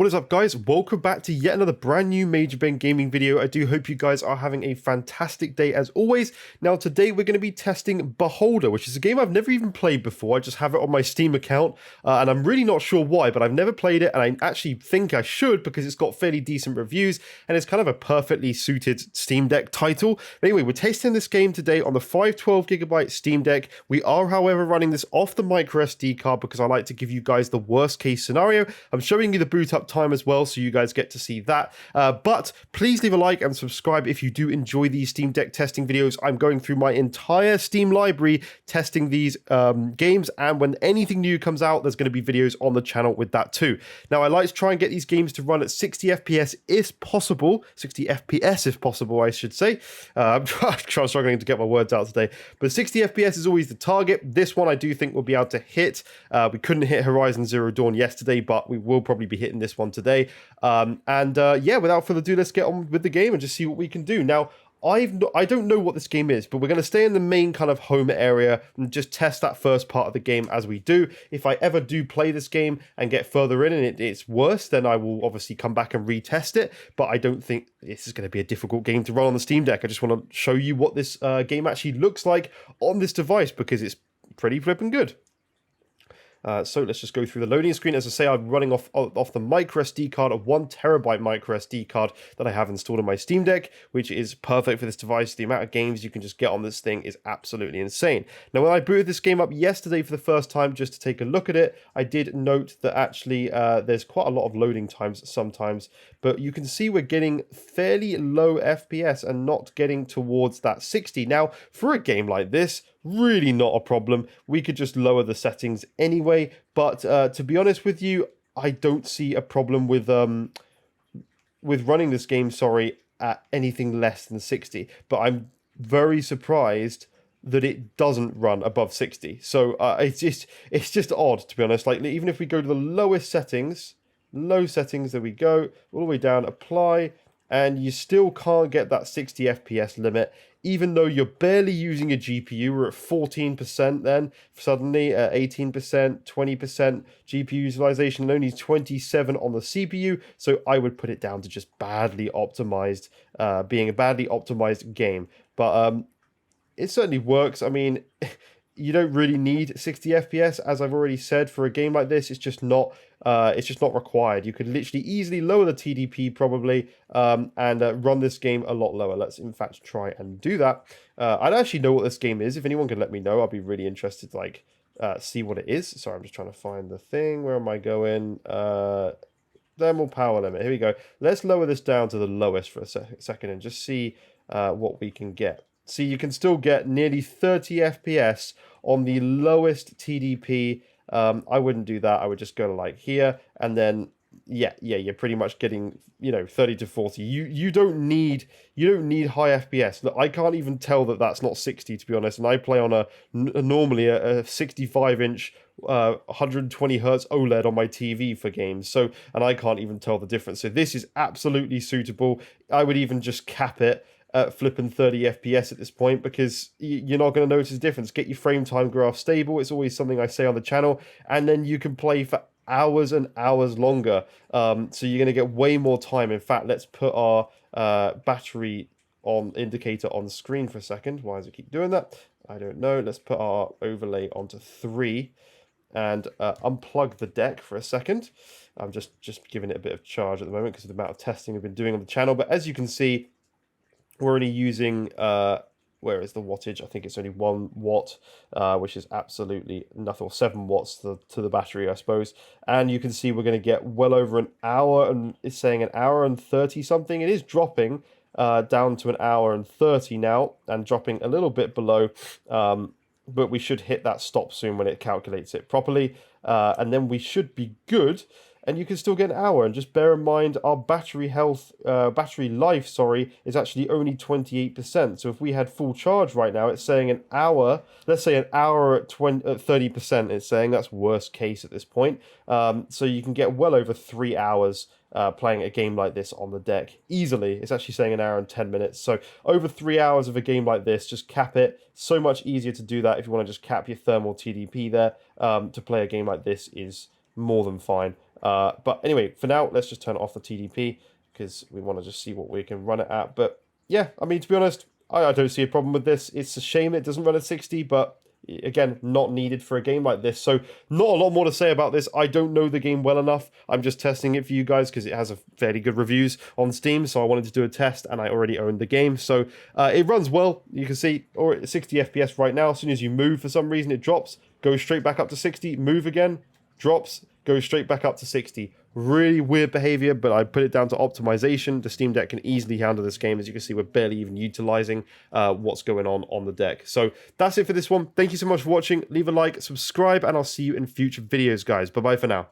What is up, guys? Welcome back to yet another brand new Major Ben Gaming video. I do hope you guys are having a fantastic day as always. Now, today we're going to be testing Beholder, which is a game I've never even played before. I just have it on my Steam account, and I'm really not sure why, but I've never played it, and I actually think I should because it's got fairly decent reviews, and it's kind of a perfectly suited Steam Deck title. But anyway, we're testing this game today on the 512GB Steam Deck. We are, however, running this off the micro SD card because I like to give you guys the worst case scenario. I'm showing you the boot up time as well, so you guys get to see that. But please leave a like and subscribe if you do enjoy these Steam Deck testing videos. I'm going through my entire Steam library testing these games, and when anything new comes out, there's going to be videos on the channel with that too. Now, I like to try and get these games to run at 60 FPS if possible. 60 FPS if possible, I should say. I'm struggling to get my words out today, but 60 FPS is always the target. This one I do think we'll be able to hit. We couldn't hit Horizon Zero Dawn yesterday, but we will probably be hitting this one today. Yeah, without further ado, let's get on with the game and just see what we can do. Now, I don't know what this game is, but we're going to stay in the main kind of home area and just test that first part of the game as we do. If I ever do play this game and get further in and it's worse, then I will obviously come back and retest it. But I don't think this is going to be a difficult game to run on the Steam Deck. I just want to show you what this game actually looks like on this device because it's pretty flipping good. So let's just go through the loading screen. As I say, I'm running off the micro SD card, a 1TB micro SD card that I have installed on my Steam Deck, which is perfect for this device. The amount of games you can just get on this thing is absolutely insane. Now, when I booted this game up yesterday for the first time just to take a look at it, I did note that actually there's quite a lot of loading times sometimes, but you can see we're getting fairly low FPS and not getting towards that 60. Now, for a game like this, really not a problem. We could just lower the settings anyway, but to be honest with you, I don't see a problem with running this game, at anything less than 60. But I'm very surprised that it doesn't run above 60. So it's just odd, to be honest. Like, even if we go to the lowest settings, low settings, there we go, all the way down, apply, and you still can't get that 60 FPS limit, even though you're barely using a GPU. We're at 14% then, suddenly at 18%, 20% GPU utilization, and only 27 on the CPU, so I would put it down to just badly optimized, being a badly optimized game. But it certainly works. I mean, you don't really need 60 FPS, as I've already said. For a game like this, it's just not required. You could literally easily lower the TDP probably and run this game a lot lower. Let's in fact try and do that. I don't actually know what this game is. If anyone could let me know, I'll be really interested to like see what it is. Sorry, I'm just trying to find the thing. Where am I going? Thermal power limit. Here we go. Let's lower this down to the lowest for a second and just see what we can get. See, you can still get nearly 30 FPS on the lowest TDP. I wouldn't do that. I would just go to like here, and then yeah, you're pretty much getting 30 to 40. You don't need high FPS. Look, I can't even tell that that's not 60, to be honest. And I play on normally a 65-inch 120 hertz OLED on my TV for games, so, and I can't even tell the difference. So this is absolutely suitable. I would even just cap it at flipping 30 FPS at this point, because you're not going to notice a difference. Get your frame time graph stable. It's always something I say on the channel, and then you can play for hours and hours longer. So you're going to get way more time. In fact, let's put our battery on indicator on screen for a second. Why does it keep doing that? I don't know. Let's put our overlay onto 3 and unplug the deck for a second. I'm just giving it a bit of charge at the moment because of the amount of testing we've been doing on the channel. But as you can see, we're only using, where is the wattage? I think it's only 1 watt, which is absolutely nothing, or 7 watts to the battery, I suppose. And you can see we're going to get well over an hour, and it's saying an hour and 30 something. It is dropping down to an hour and 30 now, and dropping a little bit below, but we should hit that stop soon when it calculates it properly, and then we should be good. And you can still get an hour. And just bear in mind, our battery life, is actually only 28%. So if we had full charge right now, it's saying an hour. Let's say an hour at 30%. It's saying that's worst case at this point. So you can get well over 3 hours playing a game like this on the deck easily. It's actually saying an hour and 10 minutes. So over 3 hours of a game like this, just cap it. So much easier to do that if you want to just cap your thermal TDP there. To play a game like this is more than fine. But anyway, for now, let's just turn off the TDP because we want to just see what we can run it at. But yeah, I mean, to be honest, I don't see a problem with this. It's a shame it doesn't run at 60, but again, not needed for a game like this. So not a lot more to say about this. I don't know the game well enough. I'm just testing it for you guys because it has a fairly good reviews on Steam. So I wanted to do a test and I already owned the game. So it runs well. You can see or 60 FPS right now. As soon as you move, for some reason, it drops, goes straight back up to 60, move again, drops, goes straight back up to 60. Really weird behavior, but I put it down to optimization. The Steam Deck can easily handle this game. As you can see, we're barely even utilizing what's going on the deck. So that's it for this one. Thank you so much for watching. Leave a like, subscribe, and I'll see you in future videos, guys. Bye-bye for now.